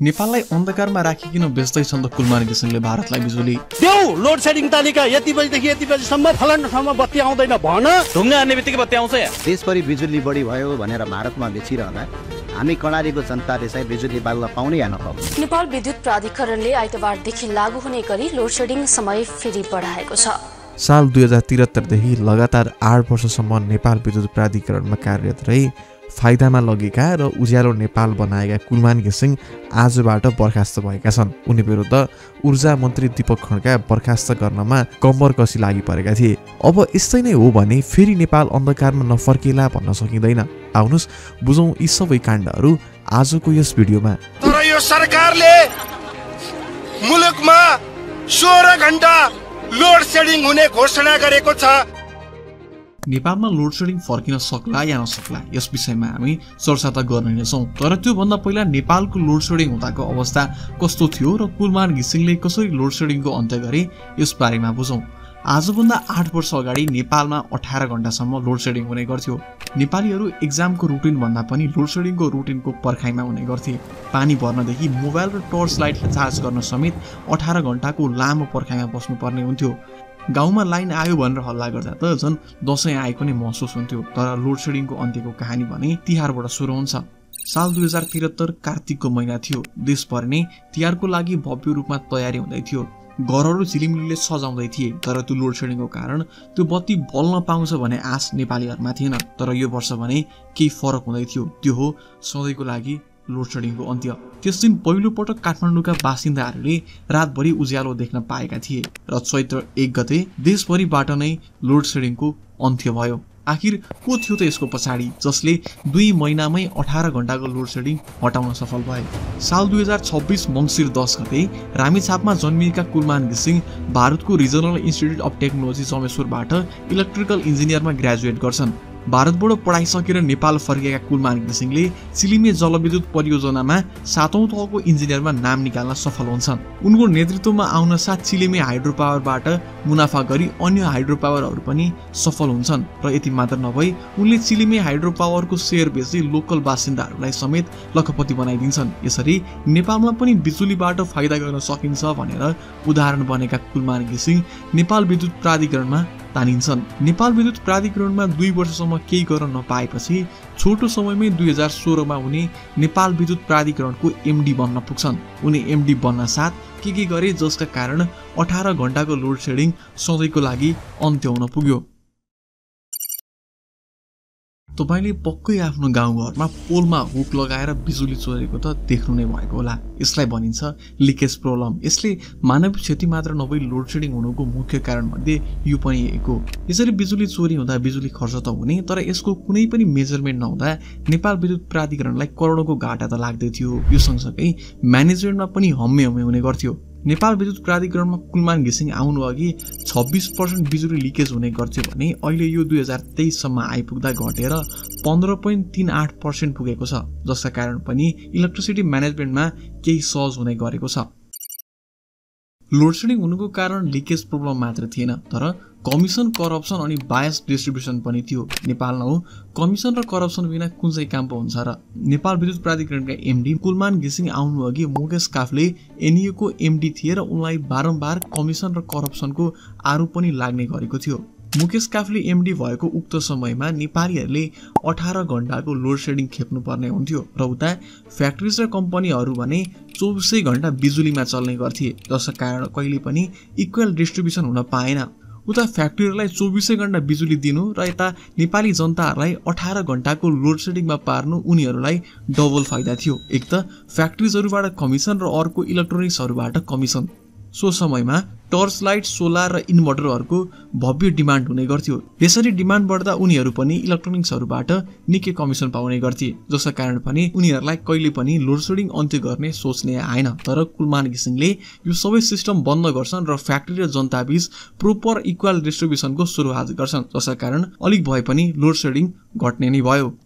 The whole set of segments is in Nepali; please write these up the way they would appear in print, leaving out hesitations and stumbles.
नेपाललाई अन्धकारमा राखिकिन बेच्दैछन् त कुलमान घिसिङले भारतलाई बिजुली। देऊ लोड सेडिङ तालिका यति बजेदेखि यति बजेसम्म फलाना ठाउँमा बत्ती आउँदैन भन। ढुङ्गा हान्ने बित्तिकै बत्ती आउँछ यहाँ। देशभरि बिजुली बढी भयो भनेर भारतमा बेचिरहँदा हामी कर्णालीको जनताले चाहिँ बिजुली बाल्न पाउने या नपाउने। नेपाल विद्युत प्राधिकरणले आइतबारदेखि लागू हुने गरी लोड सेडिङ समय फेरि बढाएको छ। साल 2073 देखि लगातार 8 वर्षसम्म नेपाल विद्युत प्राधिकरणमा कार्यरत रही फाइदामा लगेका र उज्यालो नेपाल बनाएका कुलमान घिसिङ आजबाट बर्खास्त भएका छन्। उनी विरुद्ध ऊर्जा मन्त्री दीपक खड्का बर्खास्त गर्नमा कम्बर कसी लागि परेका थिए। अब यस्तै नै हो भने फेरि नेपाल अन्धकारमा नफर्केला भन्न सकिँदैन। आउनुस् बुझौँ यी सबै काण्डहरू आजको यस भिडियोमा। तर यो सरकारले मुलुकमा 16 घण्टा लोड सेडिङ हुने घोषणा गरेको छ। नेपालमा लोड सेडिङ फर्किन सक्ला या नसक्ला यस विषयमा हामी चर्चा त गर्ने नै छौँ। तर त्योभन्दा पहिला नेपालको लोड सेडिङ हुँदाको अवस्था कस्तो थियो र कुलमान घिसिङले कसरी लोड सेडिङको अन्त्य गरे यस बारेमा बुझौँ। आजभन्दा 8 वर्ष अगाडि नेपालमा 18 घण्टासम्म लोड सेडिङ हुने गर्थ्यो। नेपालीहरू एक्जामको रुटिन भन्दा पनि लोड सेडिङको रुटिनको पर्खाइमा हुने गर्थे। पानी भर्नदेखि मोबाइल र टर्च लाइटलाई चार्ज गर्न समेत 18 घण्टाको लामो पर्खाइमा बस्नुपर्ने हुन्थ्यो। गाउँमा लाइन आयो भनेर हल्ला गर्दा त झन् दसैँ आएको नै महसुस हुन्थ्यो। तर लोड सेडिङको अन्त्यको कहानी भने तिहारबाट सुरु हुन्छ। साल 2073 कार्तिकको महिना थियो। देशभर नै तिहारको लागि भव्य रूपमा तयारी हुँदै थियो। घरहरू झिलिमिलीले सजाउँदै थिए। तर त्यो लोड सेडिङको कारण त्यो बत्ती बल्न पाउँछ भने आश नेपालीहरूमा थिएन। तर यो वर्ष भने केही फरक हुँदै थियो। त्यो हो सधैँको लागि लोड सेडिङको अन्त्य। त्यस दिन पहिलोपटक काठमाडौँका बासिन्दाहरूले रातभरि उज्यालो देख्न पाएका थिए र चैत्र 1 गते देशभरिबाट नै लोड सेडिङको अन्त्य भयो। आखिर को थियो त यसको पछाडि जसले 2 महिनामै 18 घण्टाको लोड सेडिङ हटाउन सफल भए? साल 2026 मङ्सिर 10 गते रामेछापमा जन्मिएका कुलमान घिसिङ भारतको रिजनल इन्स्टिट्युट अफ टेक्नोलोजी समेश्वरबाट इलेक्ट्रिकल इन्जिनियरमा ग्रेजुएट गर्छन्। भारतबाट पढाइ सकेर नेपाल फर्केका कुलमान घिसिङले चिलिमे जलविद्युत परियोजनामा 7औं तहको इन्जिनियरमा नाम निकाल्न सफल हुन्छन्। उनको नेतृत्वमा आउन साथ चिलिमे हाइड्रो पावरबाट मुनाफा गरी अन्य हाइड्रो पावरहरू पनि सफल हुन्छन्। र यति मात्र नभई उनले चिलिमे हाइड्रो पावरको सेयर बेची लोकल बासिन्दाहरूलाई समेत लखपति बनाइदिन्छन्। यसरी नेपालमा पनि बिजुलीबाट फाइदा गर्न सकिन्छ भनेर उदाहरण बनेका कुलमान घिसिङ नेपाल विद्युत प्राधिकरणमा तानिन्छन्। नेपाल विद्युत प्राधिकरणमा 2 वर्षसम्म केही गर्न नपाएपछि छोटो समयमै 2016 मा उनी नेपाल विद्युत प्राधिकरणको एमडी बन्न पुग्छन्। उनी एमडी बन्न साथ के गरे जसका कारण 18 घण्टाको लोड सेडिङ सधैँको लागि अन्त्य हुन पुग्यो। तपाईले पक्कै आफ्नो गाउँघरमा पोलमा हुक लगाएर बिजुली चोरेको त देख्नु नै भएको होला। यसलाई भनिन्छ लिकेज प्रब्लम। यसले मानव क्षति मात्र नभई लोड सेडिङ हुनुको मुख्य कारण मध्ये यो पनि एक हो। यसरी बिजुली चोरी हुँदा बिजुली खर्च त हुने, तर यसको कुनै पनि मेजरमेन्ट नहुँदा नेपाल विद्युत प्राधिकरणलाई करोडौंको घाटा त लाग्दै थियो। यो सँगसँगै म्यानेजमेन्टमा पनि हम्मे हुने गर्थ्यो। नेपाल विद्युत प्राधिकरणमा कुलमान घिसिङ आउनु अघि 26% बिजुली लिकेज हुने गर्थ्यो भने अहिले यो 2023 सम्म आइपुग्दा घटेर 15.38% पुगेको छ। जसका कारण पनि इलेक्ट्रिसिटी म्यानेजमेन्टमा केही सहज हुने गरेको छ। लोड सेडिङ हुनुको कारण लिकेज प्रब्लम मात्र थिएन, तर कमिसन, करप्सन अनि बायस डिस्ट्रिब्युसन पनि थियो। नेपालमा हो कमिसन र करप्सन बिना कुन चाहिँ काम पो हुन्छ र? नेपाल विद्युत प्राधिकरणका एमडी कुलमान घिसिङ आउनु अघि मुकेश काफले एनईओको एमडी थिए र उनलाई बारम्बार कमिसन र करप्सनको आरोप पनि लाग्ने गरेको थियो। मुकेश काफले एमडी भएको उक्त समयमा नेपालीहरूले 18 घण्टाको लोड सेडिङ खेप्नुपर्ने हुन्थ्यो र उता फ्याक्ट्रिज र कम्पनीहरू भने 24 घण्टा बिजुलीमा चल्ने गर्थे। जसका कारण कहिले पनि इक्वल डिस्ट्रिब्युसन हुन पाएन। उता फ्याक्ट्रीहरूलाई 24 घण्टा बिजुली दिनु र यता नेपाली जनताहरूलाई 18 घण्टाको लोड सेडिङमा पार्नु उनीहरूलाई डबल फाइदा थियो। एक त फ्याक्ट्रिजहरूबाट कमिसन र अर्को इलेक्ट्रोनिक्सहरूबाट कमिसन। सो समयमा टर्च लाइट, सोलर र इन्भर्टरहरूको भव्य डिमान्ड हुने गर्थ्यो। यसरी डिमान्ड बढ्दा उनीहरू पनि इलेक्ट्रोनिक्सहरूबाट निकै कमिसन पाउने गर्थे। जसका कारण पनि उनीहरूलाई कहिले पनि लोड सेडिङ अन्त्य गर्ने सोच्ने आएन। तर कुलमान घिसिङले यो सबै सिस्टम बन्द गर्छन् र फ्याक्ट्री र जनताबीच प्रोपर इक्वल डिस्ट्रिब्युसनको सुरुवात गर्छन्। जसका कारण अलिक भए पनि लोड सेडिङ घट्ने नै भयो।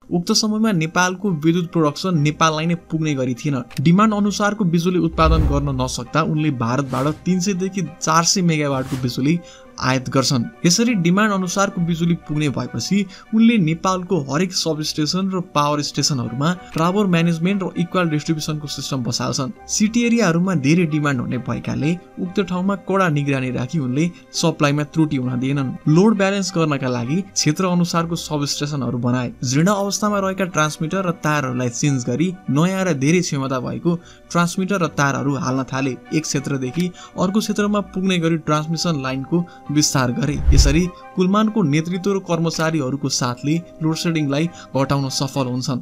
उक्त समयमा नेपालको विद्युत प्रोडक्सन नेपाललाई नै पुग्ने गरी थिएन। डिमान्ड अनुसारको बिजुली उत्पादन गर्न नसक्दा उनले भारतबाट 300 देखि 400 मेगावाटको बिजुली आयात गर्छन्। यसरी डिमान्ड अनुसारको बिजुली पुग्ने भएपछि उनले नेपालको हरेक सब स्टेसन र पावर स्टेसनहरूमा टावर म्यानेजमेन्ट र इक्वल डिस्ट्रिब्युसनको सिस्टम बसाल्छन्। सिटी एरियाहरूमा धेरै डिमान्ड हुने भएकाले उक्त ठाउँमा कडा निगरानी राखी उनले सप्लाईमा त्रुटि हुन दिएनन्। लोड ब्यालेन्स गर्नका लागि क्षेत्र अनुसारको सब स्टेसनहरू बनाए। जीर्ण अवस्थामा रहेका ट्रान्समिटर र तारहरूलाई चेन्ज गरी नयाँ र धेरै क्षमता भएको ट्रान्समिटर र तारहरू हाल्न थाले। एक क्षेत्रदेखि अर्को क्षेत्रमा पुग्ने गरी ट्रान्समिसन लाइनको विस्तार गरे। यसरी कुलमानको नेतृत्व र कर्मचारीहरूको साथले लोडसेडिङलाई घटाउन सफल हुन्छन्।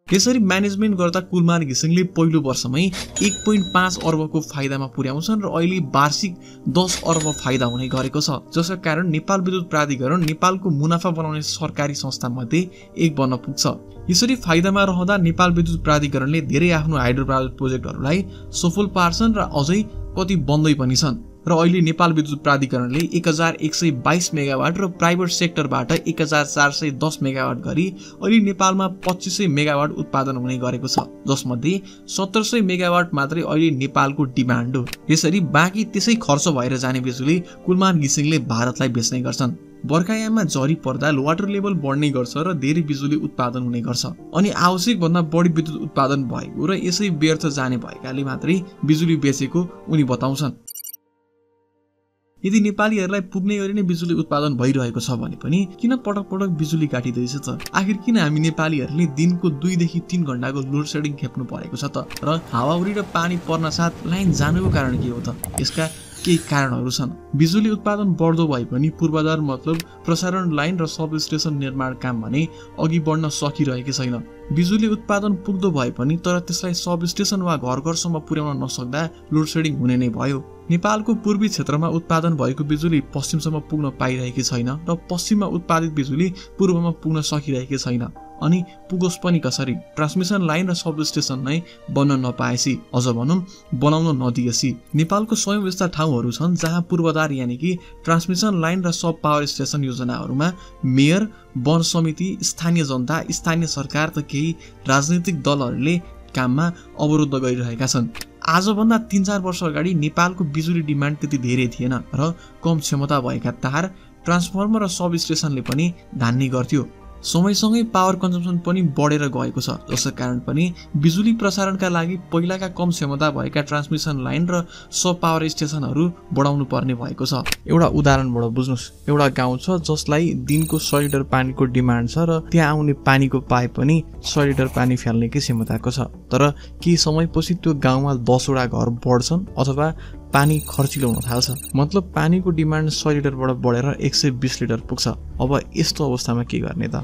यसरी म्यानेजमेन्ट गर्दा कुलमान घिसिङले पहिलो वर्षमै 1.5 अर्बको फाइदामा पुर्याउँछन् र अहिले वार्षिक 10 अर्ब फाइदा हुने गरेको छ, जसका कारण नेपाल विद्युत प्राधिकरण नेपालको मुनाफा बनाउने सरकारी संस्था मध्ये एक बन्न पुग्छ। यसरी फाइदामा रहँदा नेपाल विद्युत प्राधिकरणले धेरै आफ्नो हाइड्रो पावर प्रोजेक्टहरूलाई सफल पार्छन् र अझै कति बन्दै पनि छन्। र अहिले नेपाल विद्युत प्राधिकरणले 1122 मेगावाट र प्राइभेट सेक्टरबाट 1410 मेगावाट गरी अहिले नेपालमा 2500 मेगावाट उत्पादन हुने गरेको छ, जसमध्ये 1700 मेगावाट मात्रै अहिले नेपालको डिमान्ड हो। यसरी बाँकी त्यसै खर्च भएर जाने बिजुली कुलमान घिसिङले भारतलाई बेच्ने गर्छन्। बर्खायाममा झरी पर्दा वाटर लेभल बढ्ने गर्छ र धेरै बिजुली उत्पादन हुने गर्छ, अनि आवश्यक भन्दा बढी विद्युत उत्पादन भएको र यसै व्यर्थ जाने भएकाले मात्रै बिजुली बेचेको उनी बताउँछन्। यदि नेपालीहरूलाई पुग्ने गरी नै बिजुली उत्पादन भइरहेको छ भने पनि किन पटक पटक बिजुली काटिँदैछ त? आखिर किन हामी नेपालीहरूले दिनको 2 देखि 3 घण्टाको लोड सेडिङ खेप्नु परेको छ त? र हावाहुरी र पानी पर्न साथ लाइन जानुको कारण के हो त? यसका केही कारणहरू छन्। बिजुली उत्पादन बढ्दो भए पनि पूर्वाधार मतलब प्रसारण लाइन र सब स्टेसन निर्माण काम भने अघि बढ्न सकिरहेको छैन। बिजुली उत्पादन पुग्दो भए पनि तर त्यसलाई सब स्टेसन वा घर घरसम्म पुर्याउन नसक्दा लोड सेडिङ हुने नै भयो। नेपालको पूर्वी क्षेत्रमा उत्पादन भएको बिजुली पश्चिमसम्म पुग्न पाइरहेकी छैन र पश्चिममा उत्पादित बिजुली पूर्वमा पुग्न सकिरहेकी छैन। अनि पुगोस् पनि कसरी? ट्रान्समिसन लाइन र सब स्टेसन नै बन्न नपाएसी, अझ भनौँ बनाउन नदिएसी। नेपालको स्वयं यस्ता ठाउँहरू छन् जहाँ पूर्वाधार यानि कि ट्रान्समिसन लाइन र सब पावर स्टेसन योजनाहरूमा मेयर, वन समिति, स्थानीय जनता, स्थानीय सरकार त केही राजनीतिक दलहरूले काममा अवरोध गरिरहेका छन्। आजभन्दा 3-4 वर्ष अगाडि नेपालको बिजुली डिमान्ड त्यति धेरै थिएन र कम क्षमता भएका तार, ट्रान्सफर्मर र सब स्टेसनले पनि धान्ने गर्थ्यो। समयसँगै पावर कन्जम्सन पनि बढेर गएको छ, जसका कारण पनि बिजुली प्रसारणका लागि पहिलाका कम क्षमता भएका ट्रान्समिसन लाइन र सब पावर स्टेसनहरू बढाउनु पर्ने भएको छ। एउटा उदाहरणबाट बुझ्नुहोस्, एउटा गाउँ छ जसलाई दिनको 100 लिटर पानीको डिमान्ड छ र त्यहाँ आउने पानीको पाइप पनि 100 लिटर पानी फाल्नेकै क्षमताको छ। तर केही समयपछि त्यो गाउँमा 10 वटा घर बढ्छन् अथवा पानी खर्चिलो हुन थाल्छ। मतलब पानीको डिमान्ड 100 लिटरबाट बढेर 120 लिटर पुग्छ। अब यस्तो अवस्थामा के गर्ने त?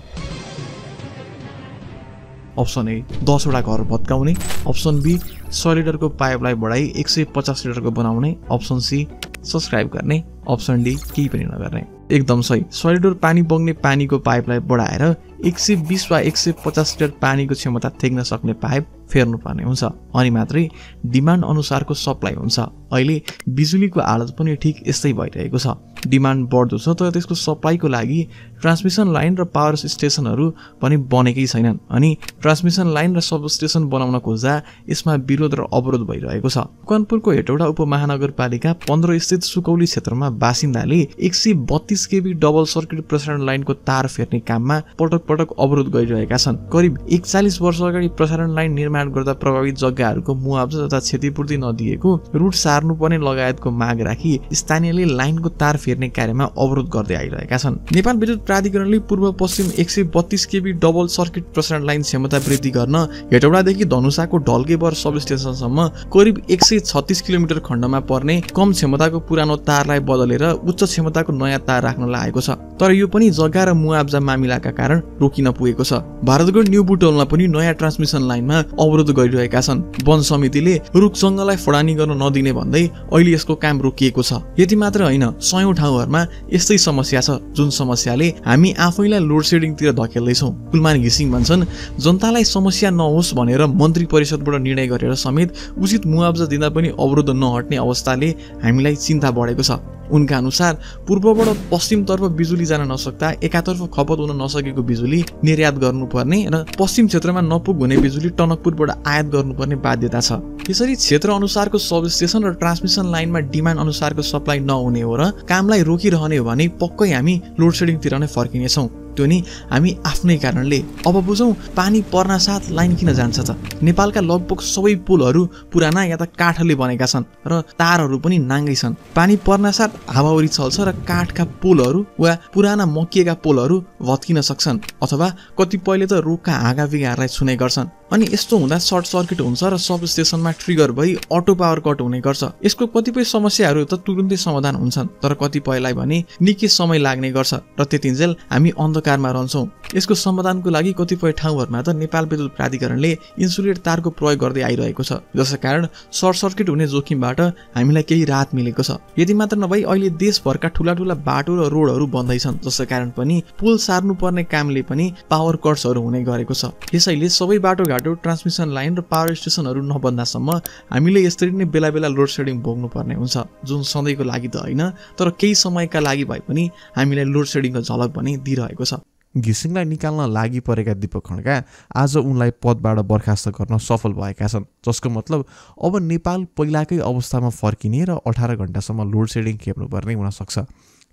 अप्सन ए 10 वटा घर भत्काउने, अप्सन बी 100 लिटरको पाइपलाई बढाई 150 लिटरको बनाउने, अप्सन सी सब्सक्राइब गर्ने, अप्सन डी केही पनि नगर्ने। एकदम सही। 100 लिटर पानी बग्ने पानीको पाइपलाई बढाएर 120 वा 150 लिटर पानीको क्षमता थेग्न सक्ने पाइप फेर्नुपर्ने हुन्छ, अनि मात्रै डिमान्ड अनुसारको सप्लाई हुन्छ। अहिले बिजुलीको हालत पनि ठिक यस्तै भइरहेको छ। डिमान्ड बढ्दो छ तर त्यसको सप्लाईको लागि ट्रान्समिसन लाइन र पावर स्टेसनहरू पनि बनेकै छैनन्, अनि ट्रान्समिसन लाइन र सब स्टेसन बनाउन खोज्दा यसमा विरोध र अवरोध भइरहेको छ। कनपुरको हेटौडा उपमहानगरपालिका 15 स्थित सुकौली क्षेत्रमा बासिन्दाले 132 केबी डबल सर्किट प्रसारण लाइनको तार फेर्ने काममा पटक पटक अवरोध गरिरहेका छन्। करिब 41 वर्ष अगाडि प्रसारण लाइन निर्माण गर्दा प्रभावित जग्गाहरूको मुआवजा तथा क्षतिपूर्ति नदिएको, रुट सार्नुपर्ने लगायतको माग राखी स्थानीयले लाइनको तार फेर्ने कार्यमा अवरोध गर्दै आइरहेका छन्। नेपाल विद्युत प्राधिकरणले पूर्व पश्चिम 132 केबी डबल सर्किट प्रसारण लाइन क्षमता वृद्धि गर्न हेटौडादेखि धनुषाको ढल्केबर सब स्टेसनसम्म करिब 136 किलोमिटर खण्डमा पर्ने कम क्षमताको पुरानो तारलाई बदलेर उच्च क्षमताको नयाँ तार राख्न लागेको छ। तर यो पनि जग्गा र मुआवजा मामिलाका कारण रोकिन पुगेको छ। भारतको न्यू बुटोलमा पनि नयाँ ट्रान्समिसन लाइनमा अवरोध गरिरहेका छन्। वन समितिले रुख जङ्गललाई फडानी गर्न नदिने भन्दै अहिले यसको काम रोकिएको छ। यति मात्र होइन, 100औं ठाउँहरूमा यस्तै समस्या छ, जुन समस्याले हामी आफैलाई लोड सेडिङतिर धकेल्दैछौँ। कुलमान घिसिङ भन्छन्, जनतालाई समस्या नहोस् भनेर मन्त्री परिषदबाट निर्णय गरेर समेत उचित मुआवजा दिँदा पनि अवरोध नहट्ने अवस्थाले हामीलाई चिन्ता बढेको छ। उनका अनुसार पूर्वबाट पश्चिमतर्फ बिजुली जान नसक्दा एकातर्फ खपत हुन नसकेको बिजुली निर्यात गर्नुपर्ने र पश्चिम क्षेत्रमा नपुग हुने बिजुली टनकपुरबाट आयात गर्नुपर्ने बाध्यता छ। यसरी क्षेत्र अनुसारको सब स्टेसन र ट्रान्समिसन लाइनमा डिमान्ड अनुसारको सप्लाई नहुने हो र कामलाई रोकिरहने हो भने पक्कै हामी लोड सेडिङतिर नै फर्किनेछौँ। त्यो नि हामी आफ्नै कारणले। अब बुझौँ पानी पर्न साथ लाइन किन जान्छ त? नेपालका लगभग सबै पुलहरू पुराना या त काठले बनेका छन् र तारहरू पनि नाङ्गै छन्। पानी पर्न साथ हावाहुरी चल्छ र काठका पोलहरू वा पुराना मकिएका पोलहरू भत्किन सक्छन् अथवा कतिपयले त रुखका हाँगा बिगाहरूलाई छुने गर्छन्। अनि यस्तो हुँदा सर्ट सर्किट हुन्छ र सब स्टेसनमा ट्रिगर भई अटो पावर कट हुने गर्छ। यसको कतिपय समस्याहरू त तुरुन्तै समाधान हुन्छन् तर कतिपयलाई भने निकै समय लाग्ने गर्छ र त्यतिन्जेल हामी अन्धकारमा रहन्छौँ। यसको समाधानको लागि कतिपय ठाउँहरूमा त नेपाल विद्युत प्राधिकरणले इन्सुलेट तारको प्रयोग गर्दै आइरहेको छ, जसका कारण सर्ट सर्किट हुने जोखिमबाट हामीलाई केही राहत मिलेको छ। यति मात्र नभई अहिले देशभरका ठुला बाटो र रोडहरू बन्दैछन्, जसका कारण पनि पुल सार्नुपर्ने कामले पनि पावर कट्सहरू हुने गरेको छ। यसैले सबै बाटोघाटो ट्रान्समिसन लाइन र पावर स्टेसनहरू नबन्दासम्म हामीले यसरी नै बेला बेला लोड सेडिङ भोग्नुपर्ने हुन्छ, जुन सधैँको लागि त होइन तर केही समयका लागि भए पनि हामीलाई लोड सेडिङको झलक पनि दिइरहेको छ। घिसिङलाई निकाल्न लागि परेका दीपक खड्का आज उनलाई पदबाट बर्खास्त गर्न सफल भएका छन्, जसको मतलब अब नेपाल पहिलाकै अवस्थामा फर्किने र 18 घण्टासम्म लोड सेडिङ खेप्नुपर्ने हुन सक्छ।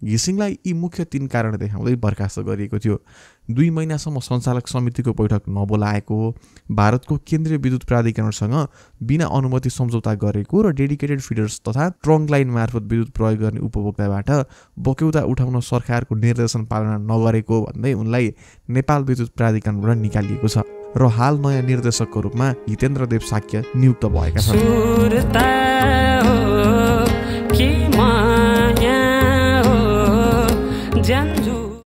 घिसिङलाई यी मुख्य 3 कारण देखाउँदै बर्खास्त गरिएको थियो। 2 महिनासम्म सञ्चालक समितिको बैठक नबोलाएको, भारतको केन्द्रीय विद्युत प्राधिकरणसँग बिना अनुमति सम्झौता गरेको र डेडिकेटेड फिडर्स तथा ट्रङ्क लाइन मार्फत विद्युत प्रयोग गर्ने उपभोक्ताबाट बक्यौता उठाउन सरकारको निर्देशन पालना नगरेको भन्दै उनलाई नेपाल विद्युत प्राधिकरणबाट निकालिएको छ र हाल नयाँ निर्देशकको रूपमा हितेन्द्र देव साक्य नियुक्त भएका छन्।